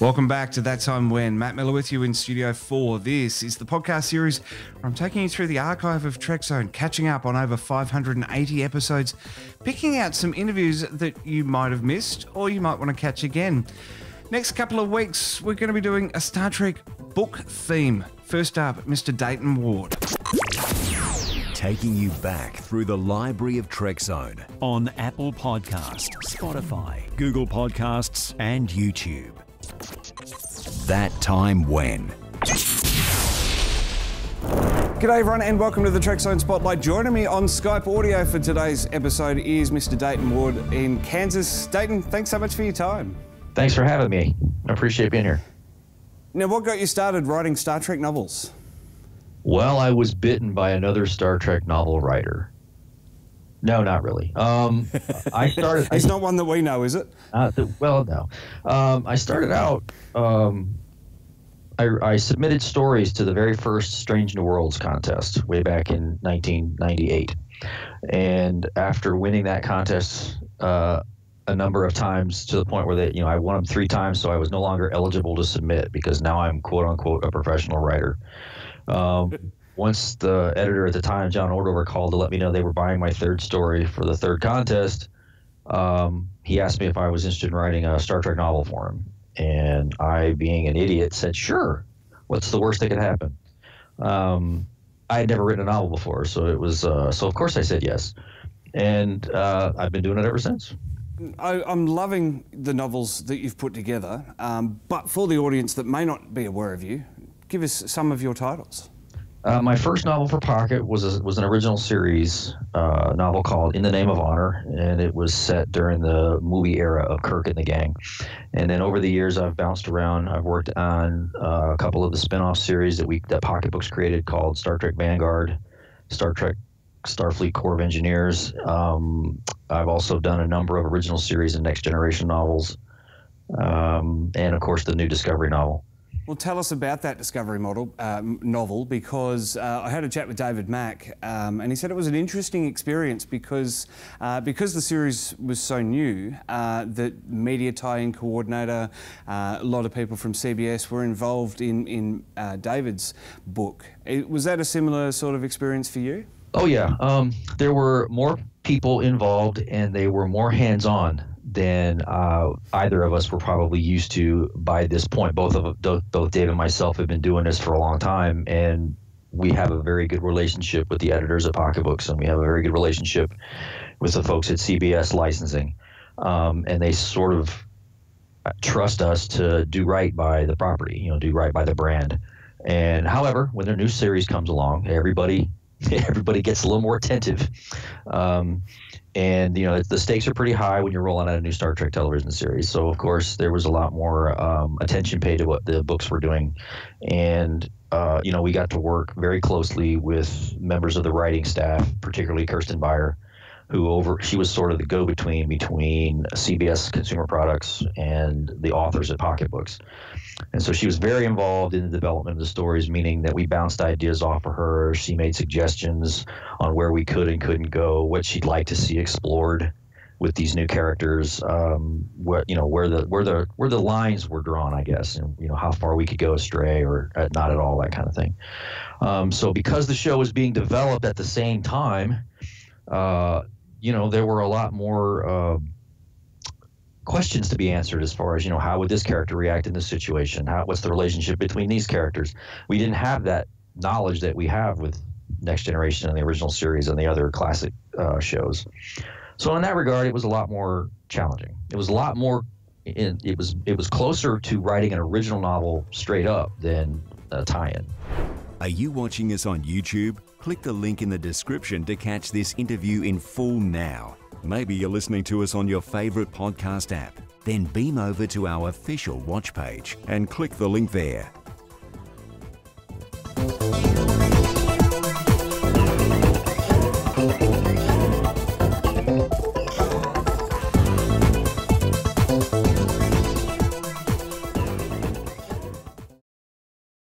Welcome back to That Time When. Matt Miller with you in Studio 4. This is the podcast series where I'm taking you through the archive of Trekzone, catching up on over 580 episodes, picking out some interviews that you might have missed or you might want to catch again. Next couple of weeks, we're going to be doing a Star Trek book theme. First up, Mr. Dayton Ward. Taking you back through the library of Trekzone on Apple Podcasts, Spotify, Google Podcasts, and YouTube. That Time When. G'day everyone and welcome to the Trekzone Spotlight. Joining me on Skype audio for today's episode is Mr. Dayton Ward in Kansas. Dayton, thanks so much for your time. Thanks for having me. I appreciate being here. Now, what got you started writing Star Trek novels? Well, I was bitten by another Star Trek novel writer. No, not really. I started. It's not one that we know, is it? Well, no. I started out. I submitted stories to the very first Strange New Worlds contest way back in 1998, and after winning that contest a number of times to the point where I won them 3 times, so I was no longer eligible to submit because now I'm quote unquote a professional writer. Once the editor at the time, John Ordover, called to let me know they were buying my 3rd story for the 3rd contest, he asked me if I was interested in writing a Star Trek novel for him. And I, being an idiot, said, sure. What's the worst that could happen? I had never written a novel before, so it was so of course I said yes. And I've been doing it ever since. I'm loving the novels that you've put together, but for the audience that may not be aware of you, give us some of your titles. My first novel for Pocket was an original series novel called In the Name of Honor, and it was set during the movie era of Kirk and the Gang. And then over the years, I've bounced around. I've worked on a couple of the spin-off series that Pocket Books created called Star Trek Vanguard, Star Trek Starfleet Corps of Engineers. I've also done a number of original series and Next Generation novels, and of course the new Discovery novel. Well, tell us about that Discovery novel, because I had a chat with David Mack, and he said it was an interesting experience because the series was so new, that media tie-in coordinator, a lot of people from CBS were involved in David's book. Was that a similar sort of experience for you? Oh, yeah. There were more people involved, and they were more hands-on than either of us were probably used to by this point. Both Dave and myself have been doing this for a long time, and we have a very good relationship with the editors at Pocket Books, and we have a very good relationship with the folks at CBS Licensing, and they sort of trust us to do right by the property, do right by the brand. And however, when their new series comes along, everybody gets a little more attentive. And the stakes are pretty high when you're rolling out a new Star Trek television series. So of course there was a lot more attention paid to what the books were doing, and we got to work very closely with members of the writing staff, particularly Kirsten Beyer, she was sort of the go-between between CBS Consumer Products and the authors at Pocket Books. And so she was very involved in the development of the stories, meaning that we bounced ideas off of her. She made suggestions on where we could and couldn't go, what she'd like to see explored with these new characters, where the lines were drawn, I guess, and how far we could go astray or not at all, that kind of thing. So because the show was being developed at the same time, there were a lot more questions to be answered as far as, how would this character react in this situation? What's the relationship between these characters? We didn't have that knowledge that we have with Next Generation and the original series and the other classic shows. So in that regard, it was a lot more challenging. It was a lot more, it was closer to writing an original novel straight up than a tie-in. Are you watching us on YouTube? Click the link in the description to catch this interview in full now. Maybe you're listening to us on your favorite podcast app. Then beam over to our official watch page and click the link there.